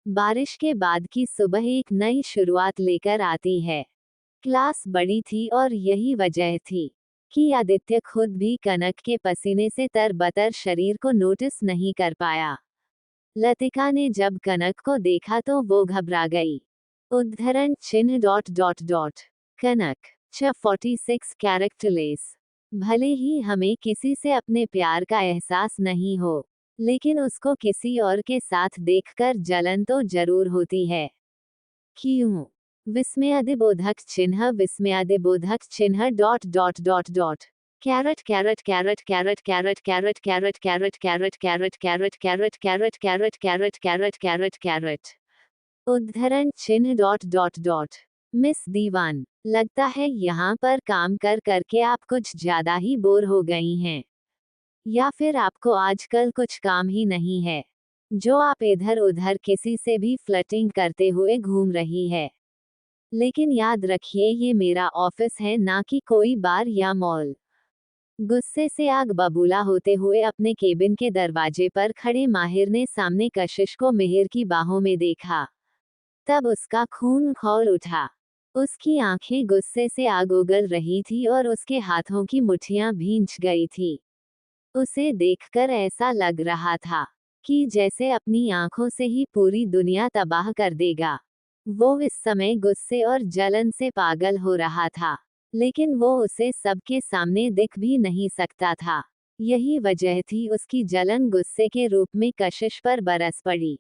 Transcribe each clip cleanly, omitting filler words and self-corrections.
बारिश के बाद की सुबह एक नई शुरुआत लेकर आती है। क्लास बड़ी थी और यही वजह थी कि आदित्य खुद भी कनक के पसीने से तरबतर शरीर को नोटिस नहीं कर पाया। लतिका ने जब कनक को देखा तो वो घबरा गई। उद्धरण चिन्ह डॉट डॉट डॉट कनक 46 कैरेक्टरलेस। भले ही हमें किसी से अपने प्यार का एहसास नहीं हो, लेकिन उसको किसी और के साथ देखकर जलन तो जरूर होती है। क्यों? विस्मयादिबोधक चिन्ह dot dot dot dot carat carat carat carat carat carat carat carat carat carat carat carat carat carat carat carat carat carat उद्धरण चिन्ह डॉट डॉट डॉट मिस दीवान, लगता है यहाँ पर काम कर करके आप कुछ ज्यादा ही बोर हो गई हैं। या फिर आपको आजकल कुछ काम ही नहीं है, जो आप इधर उधर किसी से भी फ्लर्टिंग करते हुए घूम रही है। लेकिन याद रखिए, ये मेरा ऑफिस है, ना कि कोई बार या मॉल। गुस्से से आग बबूला होते हुए अपने केबिन के दरवाजे पर खड़े माहिर ने सामने कशिश को मिहिर की बाहों में देखा। तब उसका खून खौल उठा। उसकी आंखें गुस्से से आग उगल रही थी और उसके हाथों की मुट्ठियां भींच गई थी। उसे देखकर ऐसा लग रहा था कि जैसे अपनी आंखों से ही पूरी दुनिया तबाह कर देगा। वो इस समय गुस्से और जलन से पागल हो रहा था, लेकिन वो उसे सबके सामने दिख भी नहीं सकता था। यही वजह थी उसकी जलन गुस्से के रूप में कशिश पर बरस पड़ी।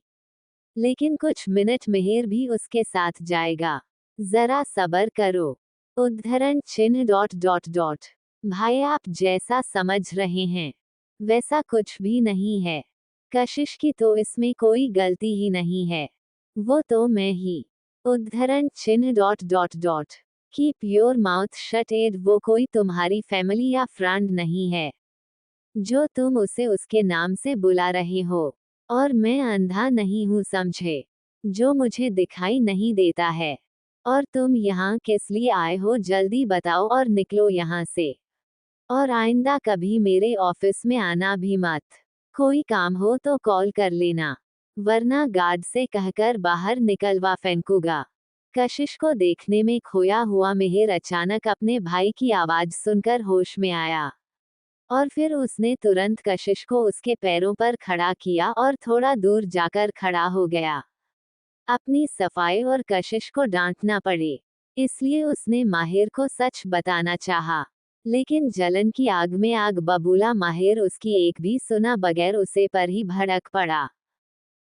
लेकिन कुछ मिनट मिहिर भी उसके साथ जाएगा, जरा सब्र करो। उद्धरण चिन्ह डॉट डॉट डॉट भाई, आप जैसा समझ रहे हैं वैसा कुछ भी नहीं है। कशिश की तो इसमें कोई गलती ही नहीं है, वो तो मैं ही। उद्धरण चिन्ह dot dot dot keep your mouth shut एड, वो कोई तुम्हारी फैमिली या फ्रेंड नहीं है जो तुम उसे उसके नाम से बुला रहे हो। और मैं अंधा नहीं हूँ समझे, जो मुझे दिखाई नहीं देता है। और तुम यहाँ किस लिए आए हो, जल्दी बताओ और निकलो यहाँ से। और आइंदा कभी मेरे ऑफिस में आना भी मत। कोई काम हो तो कॉल कर लेना, वरना गार्ड से कहकर बाहर निकलवा फेंकूंगा। कशिश को देखने में खोया हुआ मिहिर अचानक अपने भाई की आवाज सुनकर होश में आया। और फिर उसने तुरंत कशिश को उसके पैरों पर खड़ा किया और थोड़ा दूर जाकर खड़ा हो गया। अपनी सफाई और कशिश को डांटना पड़े, इसलिए उसने माहिर को सच बताना चाहा। लेकिन जलन की आग में आग बबूला माहिर उसकी एक भी सुना बगैर उसे पर ही भड़क पड़ा।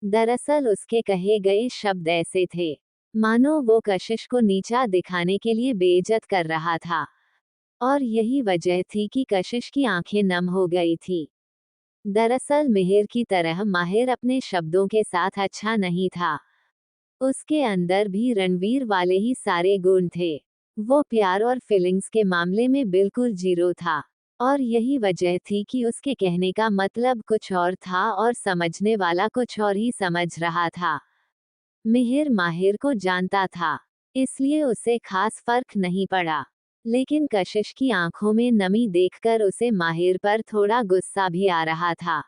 दरअसल उसके कहे गए शब्द ऐसे थे मानो वो कशिश को नीचा दिखाने के लिए बेइज्जत कर रहा था। और यही वजह थी कि कशिश की आंखें नम हो गई थी। दरअसल मिहिर की तरह माहिर अपने शब्दों के साथ अच्छा नहीं था। उसके अंदर भी रणवीर वाले ही सारे गुण थे। वो प्यार और फीलिंग्स के मामले में बिल्कुल जीरो था। और यही वजह थी कि उसके कहने का मतलब कुछ और था और समझने वाला कुछ और ही समझ रहा था। मिहिर माहिर को जानता था, इसलिए उसे खास फर्क नहीं पड़ा। लेकिन कशिश की आंखों में नमी देखकर उसे माहिर पर थोड़ा गुस्सा भी आ रहा था।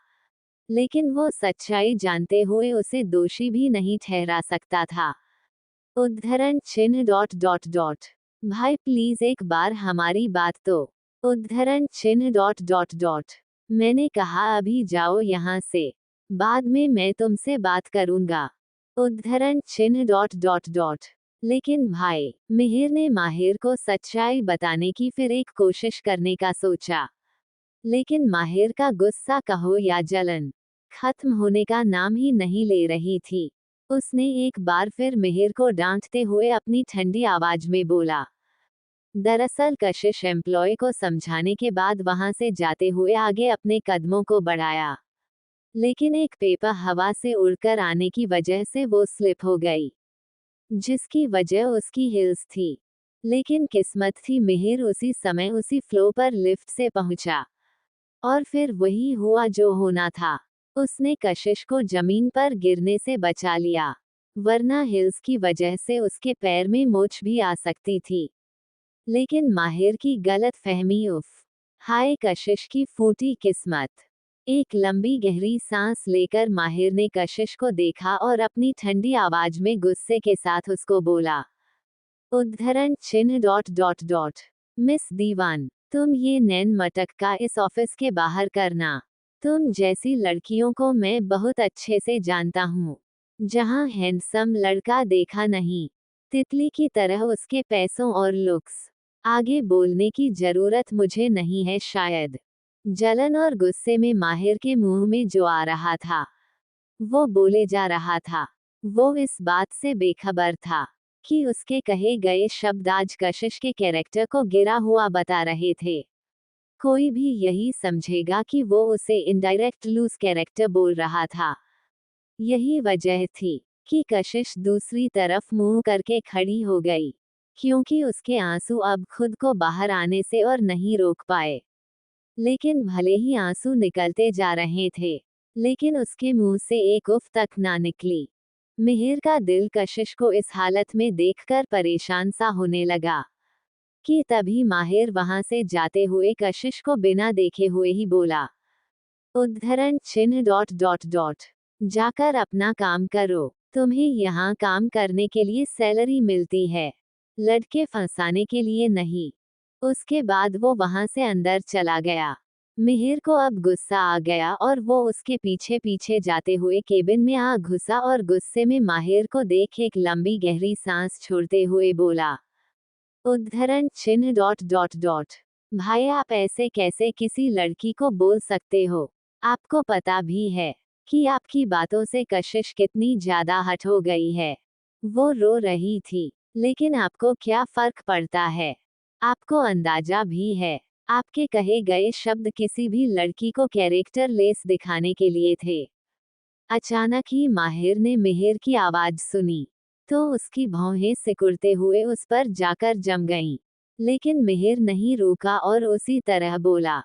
लेकिन वो सच्चाई जानते हुए उसे दोषी भी नहीं ठहरा सकता था। उद्धरण चिन्ह डॉट डॉट डॉट भाई प्लीज एक बार हमारी बात तो। उद्धरण चिन्ह डॉट डॉट डॉट मैंने कहा अभी जाओ यहाँ से, बाद में मैं तुमसे बात करूंगा। उद्धरण चिन्ह डॉट डॉट डॉट लेकिन भाई, मिहिर ने माहिर को सच्चाई बताने की फिर एक कोशिश करने का सोचा। लेकिन माहिर का गुस्सा कहो या जलन, खत्म होने का नाम ही नहीं ले रही थी। उसने एक बार फिर मिहिर को डांटते हुए अपनी ठंडी आवाज में बोला। दरअसल कशिश एम्प्लॉय को समझाने के बाद वहां से जाते हुए आगे अपने कदमों को बढ़ाया। लेकिन एक पेपर हवा से उड़कर आने की वजह से वो स्लिप हो गई, जिसकी वजह उसकी हिल्स थी। लेकिन किस्मत थी मिहिर उसी समय उसी फ्लो पर लिफ्ट से पहुंचा। और फिर वही हुआ जो होना था। उसने कशिश को जमीन पर गिरने से बचा लिया, वरना हिल्स की वजह से उसके पैर में मोच भी आ सकती थी। लेकिन माहिर की गलत फहमी, उफ, हाय कशिश की फूटी किस्मत। एक लंबी गहरी सांस लेकर माहिर ने कशिश को देखा और अपनी ठंडी आवाज में गुस्से के साथ उसको बोला। उद्धरण चिन्ह डॉट डॉट डॉट। मिस दीवान, तुम ये नैन मटक का इस ऑफिस के बाहर करना। तुम जैसी लड़कियों को मैं बहुत अच्छे से जानता हूँ। जहाँ हैंडसम लड़का देखा नहीं, तितली की तरह उसके पैसों और लुक्स। आगे बोलने की जरूरत मुझे नहीं है शायद। जलन और गुस्से में माहिर के मुंह में जो आ रहा था, वो बोले जा रहा था। वो इस बात से बेखबर था कि उसके कहे गए शब्द आज कशिश के कैरेक्टर को गिरा हुआ बता रहे थे। कोई भी यही समझेगा कि वो उसे इनडायरेक्ट लूज कैरेक्टर बोल रहा था। यही वजह थी कि कशिश दूसरी तरफ मुंह करके खड़ी हो गई, क्योंकि उसके आंसू अब खुद को बाहर आने से और नहीं रोक पाए। लेकिन भले ही आंसू निकलते जा रहे थे, लेकिन उसके मुंह से एक उफ तक ना निकली। मिहिर का दिल कशिश को इस हालत में देखकर परेशान सा होने लगा कि तभी माहिर वहां से जाते हुए कशिश को बिना देखे हुए ही बोला। उद्धरण चिन्ह डॉट डॉट डॉट। जाकर अपना काम करो। तुम्हें यहाँ काम करने के लिए सैलरी मिलती है, लड़के फंसाने के लिए नहीं। उसके बाद वो वहां से अंदर चला गया। मिहिर को अब गुस्सा आ गया और वो उसके पीछे पीछे जाते हुए केबिन में आ घुसा और गुस्से में माहिर को देख एक लंबी गहरी सांस छोड़ते हुए बोला। उद्धरण चिन्ह डॉट डॉट डॉट। भाई, आप ऐसे कैसे किसी लड़की को बोल सकते हो? आपको पता भी है कि आपकी बातों से कशिश कितनी ज्यादा हट हो गई है। वो रो रही थी, लेकिन आपको क्या फर्क पड़ता है? आपको अंदाजा भी है, आपके कहे गए शब्द किसी भी लड़की को कैरेक्टर लेस दिखाने के लिए थे। अचानक ही माहिर ने मिहिर की आवाज सुनी, तो उसकी भौहें सिकुड़ते हुए उस पर जाकर जम गईं। लेकिन मिहिर नहीं रुका और उसी तरह बोला।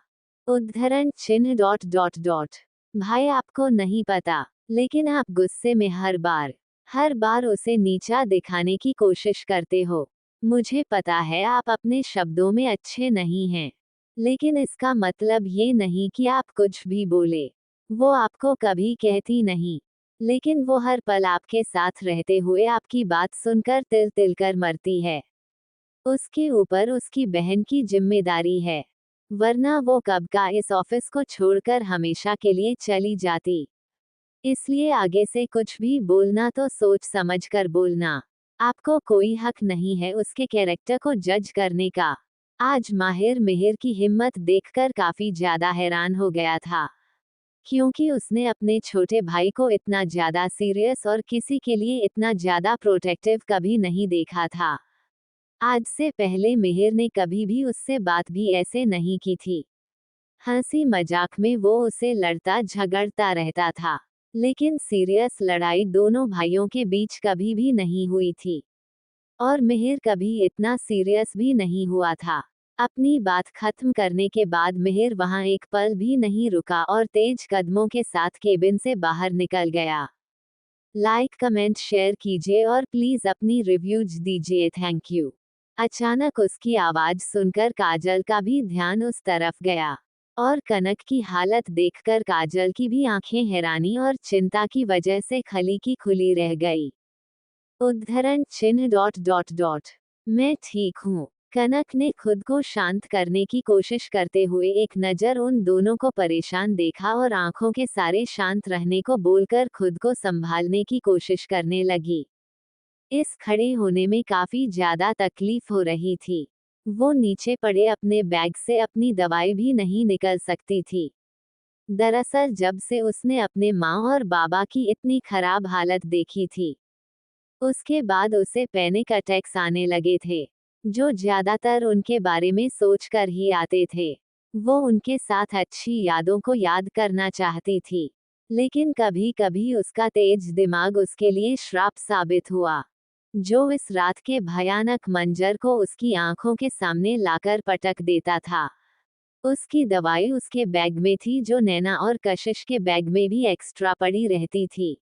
उद्धरण चिन्ह डॉट डॉट डॉट। भाई, आपको नहीं पता, लेकिन आप गुस्से में हर बार उसे नीचा दिखाने की कोशिश करते हो। मुझे पता है आप अपने शब्दों में अच्छे नहीं हैं, लेकिन इसका मतलब ये नहीं कि आप कुछ भी बोले। वो आपको कभी कहती नहीं, लेकिन वो हर पल आपके साथ रहते हुए आपकी बात सुनकर तिल तिल कर मरती है। उसके ऊपर उसकी बहन की जिम्मेदारी है, वरना वो कब का इस ऑफिस को छोड़कर हमेशा के लिए चली जाती। इसलिए आगे से कुछ भी बोलना तो सोच समझ कर बोलना। आपको कोई हक नहीं है उसके कैरेक्टर को जज करने का। आज माहिर मिहिर की हिम्मत देखकर काफी ज्यादा हैरान हो गया था, क्योंकि उसने अपने छोटे भाई को इतना ज्यादा सीरियस और किसी के लिए इतना ज्यादा प्रोटेक्टिव कभी नहीं देखा था। आज से पहले मिहिर ने कभी भी उससे बात भी ऐसे नहीं की थी। हंसी मजाक में वो उसे लड़ता झगड़ता रहता था, लेकिन सीरियस लड़ाई दोनों भाइयों के बीच कभी भी नहीं हुई थी। और मिहिर कभी इतना सीरियस भी नहीं हुआ था। अपनी बात खत्म करने के बाद मिहिर वहां एक पल भी नहीं रुका और तेज कदमों के साथ केबिन से बाहर निकल गया। लाइक कमेंट शेयर कीजिए और प्लीज अपनी रिव्यूज दीजिए। Thank you. अचानक उसकी आवाज सुनकर काजल का भी ध्यान उस तरफ गया, और कनक की हालत देखकर काजल की भी आंखें हैरानी और चिंता की वजह से खली की खुली रह गई। उद्धरण चिन्ह डॉट डॉट डॉट। मैं ठीक हूँ। कनक ने खुद को शांत करने की कोशिश करते हुए एक नजर उन दोनों को परेशान देखा और आंखों के सारे शांत रहने को बोलकर खुद को संभालने की कोशिश करने लगी। इस खड़े होने में काफी ज्यादा तकलीफ हो रही थी। वो नीचे पड़े अपने बैग से अपनी दवाई भी नहीं निकल सकती थी। दरअसल जब से उसने अपने माँ और बाबा की इतनी खराब हालत देखी थी, उसके बाद उसे पैनिक अटैक्स आने लगे थे, जो ज्यादातर उनके बारे में सोचकर ही आते थे। वो उनके साथ अच्छी यादों को याद करना चाहती थी, लेकिन कभी कभी उसका तेज दिमाग उसके लिए श्राप साबित हुआ, जो इस रात के भयानक मंजर को उसकी आंखों के सामने लाकर पटक देता था। उसकी दवाई उसके बैग में थी, जो नैना और कशिश के बैग में भी एक्स्ट्रा पड़ी रहती थी,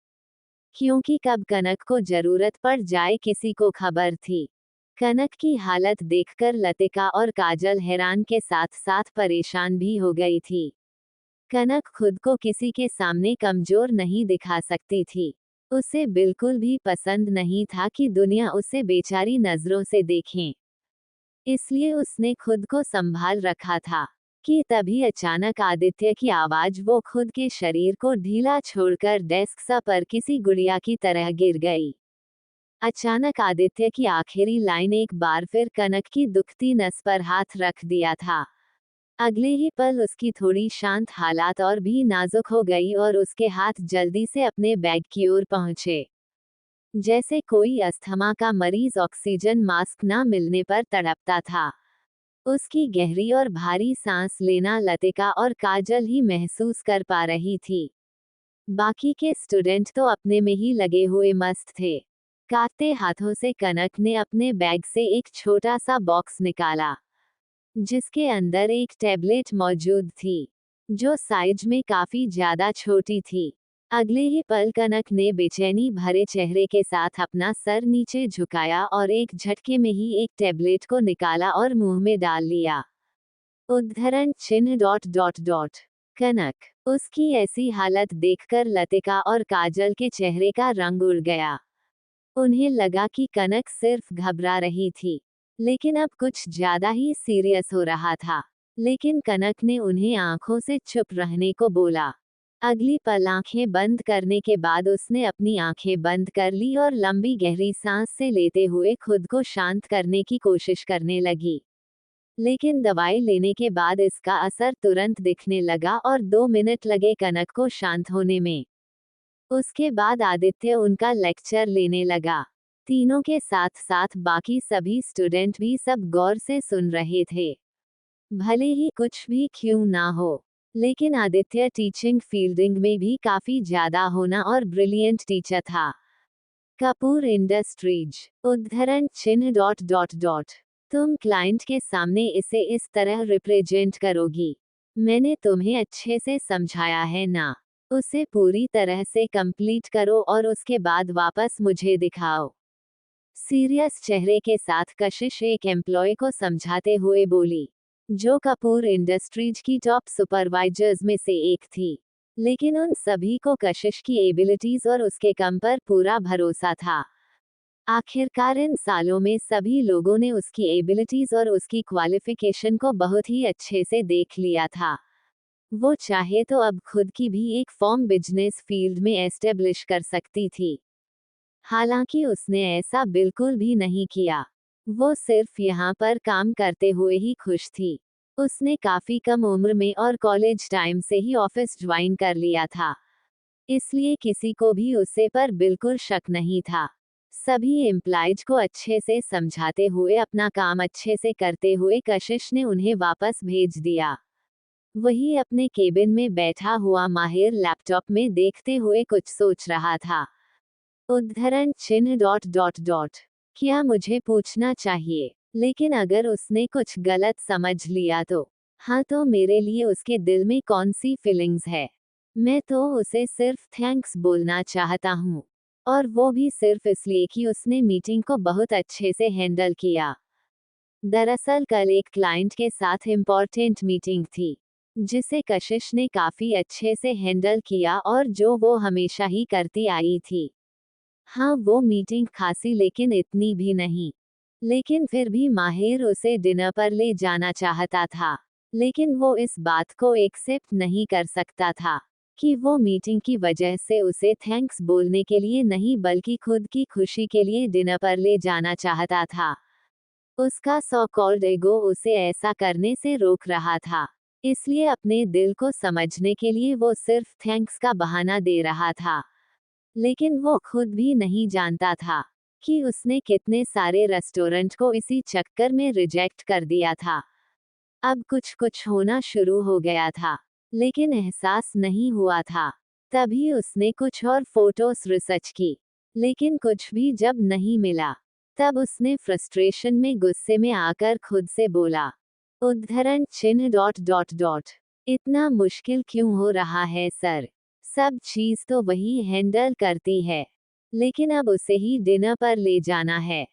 क्योंकि कब कनक को जरूरत पड़ जाए किसी को खबर थी। कनक की हालत देखकर लतिका और काजल हैरान के साथ साथ परेशान भी हो गई थी। कनक खुद को किसी के सामने कमजोर नहीं दिखा सकती थी। उसे बिल्कुल भी पसंद नहीं था कि दुनिया उसे बेचारी नजरों से देखे। इसलिए उसने खुद को संभाल रखा था कि तभी अचानक आदित्य की आवाज वो खुद के शरीर को ढीला छोड़कर डेस्क सा पर किसी गुड़िया की तरह गिर गई। अचानक आदित्य की आखिरी लाइन एक बार फिर कनक की दुखती नस पर हाथ रख दिया था। अगले ही पल उसकी थोड़ी शांत हालात और भी नाजुक हो गई और उसके हाथ जल्दी से अपने बैग की ओर पहुंचे। जैसे कोई अस्थमा का मरीज ऑक्सीजन मास्क ना मिलने पर तड़पता था। उसकी गहरी और भारी सांस लेना लतिका और काजल ही महसूस कर पा रही थी। बाकी के स्टूडेंट तो अपने में ही लगे हुए मस्त थे। कांपते हाथों से कनक ने अपने बैग से एक छोटा सा बॉक्स निकाला, जिसके अंदर एक टैबलेट मौजूद थी, जो साइज में काफी ज्यादा छोटी थी। अगले ही पल कनक ने बेचैनी भरे चेहरे के साथ अपना सर नीचे झुकाया और एक झटके में ही एक टैबलेट को निकाला और मुंह में डाल लिया। उद्धरण चिन्ह डॉट डॉट डॉट। कनक, उसकी ऐसी हालत देखकर लतिका और काजल के चेहरे का रंग उड़ गया। उन्हें लगा कि कनक सिर्फ घबरा रही थी, लेकिन अब कुछ ज्यादा ही सीरियस हो रहा था। लेकिन कनक ने उन्हें आंखों से चुप रहने को बोला। अगली पल आंखें बंद करने के बाद उसने अपनी आंखें बंद कर ली और लंबी गहरी सांस से लेते हुए खुद को शांत करने की कोशिश करने लगी। लेकिन दवाई लेने के बाद इसका असर तुरंत दिखने लगा और 2 मिनट लगे कनक को शांत होने में। उसके बाद आदित्य उनका लेक्चर लेने लगा। तीनों के साथ साथ बाकी सभी स्टूडेंट भी सब गौर से सुन रहे थे। भले ही कुछ भी क्यों ना हो, लेकिन आदित्य टीचिंग फील्डिंग में भी काफी ज्यादा होना और ब्रिलियंट टीचर था। कपूर इंडस्ट्रीज। उद्धरण चिन्ह डॉट डॉट डॉट। तुम क्लाइंट के सामने इसे इस तरह रिप्रेजेंट करोगी। मैंने तुम्हें अच्छे से समझाया है ना। उसे पूरी तरह से कंप्लीट करो और उसके बाद वापस मुझे दिखाओ। सीरियस चेहरे के साथ कशिश एक एम्प्लॉय को समझाते हुए बोली, जो कपूर इंडस्ट्रीज की टॉप सुपरवाइजर्स में से एक थी। लेकिन उन सभी को कशिश की एबिलिटीज और उसके काम पर पूरा भरोसा था। आखिरकार इन सालों में सभी लोगों ने उसकी एबिलिटीज और उसकी क्वालिफिकेशन को बहुत ही अच्छे से देख लिया था। वो चाहे तो अब खुद की भी एक फॉर्म बिजनेस फील्ड में एस्टेब्लिश कर सकती थी। हालांकि उसने ऐसा बिल्कुल भी नहीं किया। वो सिर्फ यहाँ पर काम करते हुए ही खुश थी। उसने काफी कम उम्र में और कॉलेज टाइम से ही ऑफिस ज्वाइन कर लिया था, इसलिए किसी को भी उसे पर बिल्कुल शक नहीं था। सभी एम्प्लॉयज को अच्छे से समझाते हुए अपना काम अच्छे से करते हुए कशिश ने उन्हें वापस भेज दिया। वही अपने केबिन में बैठा हुआ माहिर लैपटॉप में देखते हुए कुछ सोच रहा था। उद्धरण चिन्ह डॉट डॉट डॉट। क्या मुझे पूछना चाहिए, लेकिन अगर उसने कुछ गलत समझ लिया तो? हाँ, तो मेरे लिए उसके दिल में कौन सी फीलिंग्स है? मैं तो उसे सिर्फ थैंक्स बोलना चाहता हूँ, और वो भी सिर्फ इसलिए कि उसने मीटिंग को बहुत अच्छे से हैंडल किया। दरअसल कल एक क्लाइंट के साथ इम्पोर्टेंट मीटिंग थी, जिसे कशिश ने काफी अच्छे से हैंडल किया और जो वो हमेशा ही करती आई थी। हाँ, वो मीटिंग खासी लेकिन इतनी भी नहीं। लेकिन फिर भी माहिर उसे डिनर पर ले जाना चाहता था। लेकिन वो इस बात को एक्सेप्ट नहीं कर सकता था कि वो मीटिंग की वजह से उसे थैंक्स बोलने के लिए नहीं बल्कि खुद की खुशी के लिए डिनर पर ले जाना चाहता था। उसका सो कॉल्ड ईगो उसे ऐसा करने से रोक रहा था। इसलिए अपने दिल को समझने के लिए वो सिर्फ थैंक्स का बहाना दे रहा था। लेकिन वो खुद भी नहीं जानता था कि उसने कितने सारे रेस्टोरेंट को इसी चक्कर में रिजेक्ट कर दिया था। अब कुछ कुछ होना शुरू हो गया था, लेकिन एहसास नहीं हुआ था। तभी उसने कुछ और फोटोस रिसर्च की, लेकिन कुछ भी जब नहीं मिला, तब उसने फ्रस्ट्रेशन में गुस्से में आकर खुद से बोला, उद्धरण चिन्ह डॉट डॉट डॉट। इतना मुश्किल क्यों हो रहा है सर? सब चीज तो वही हैंडल करती है, लेकिन अब उसे ही डिनर पर ले जाना है,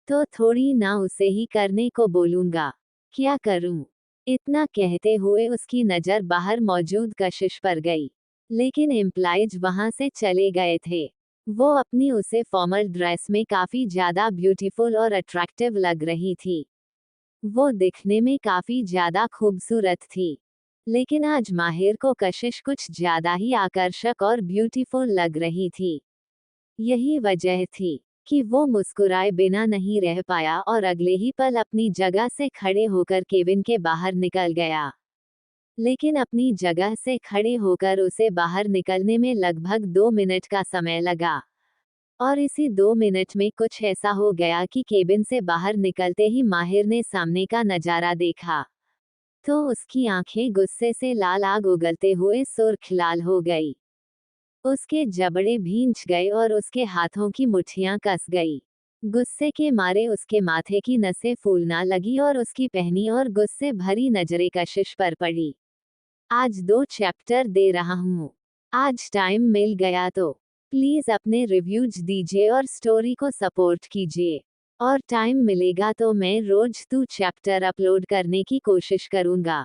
तो थोड़ी ना उसे ही करने को बोलूंगा। क्या करूं? इतना कहते हुए उसकी नज़र बाहर मौजूद कशिश पर गई। लेकिन एम्प्लॉइज वहां से चले गए थे। वो अपनी उसे फॉर्मल ड्रेस में काफी ज्यादा ब्यूटीफुल और अट्रैक्टिव लग रही थी। वो दिखने में काफी ज्यादा खूबसूरत थी। लेकिन आज माहिर को कशिश कुछ ज्यादा ही आकर्षक और ब्यूटीफुल लग रही थी। यही वजह थी कि वो मुस्कुराए बिना नहीं रह पाया और अगले ही पल अपनी जगह से खड़े होकर केबिन के बाहर निकल गया। लेकिन अपनी जगह से खड़े होकर उसे बाहर निकलने में लगभग 2 मिनट का समय लगा। और इसी 2 मिनट में कुछ ऐसा हो गया कि केबिन से बाहर निकलते ही माहिर ने सामने का नजारा देखा। तो उसकी आंखें गुस्से से लाल आग उगलते हुए सुर्ख लाल हो गई। उसके जबड़े भींच गए और उसके हाथों की मुट्ठियां कस गई। गुस्से के मारे उसके माथे की नसें फूलना लगी और उसकी पहनी और गुस्से भरी नजरें कशिश पर पड़ी। आज 2 चैप्टर दे रहा हूँ। आज टाइम मिल गया तो प्लीज अपने रिव्यूज दीजिए और स्टोरी को सपोर्ट कीजिए। और टाइम मिलेगा तो मैं रोज 2 चैप्टर अपलोड करने की कोशिश करूंगा।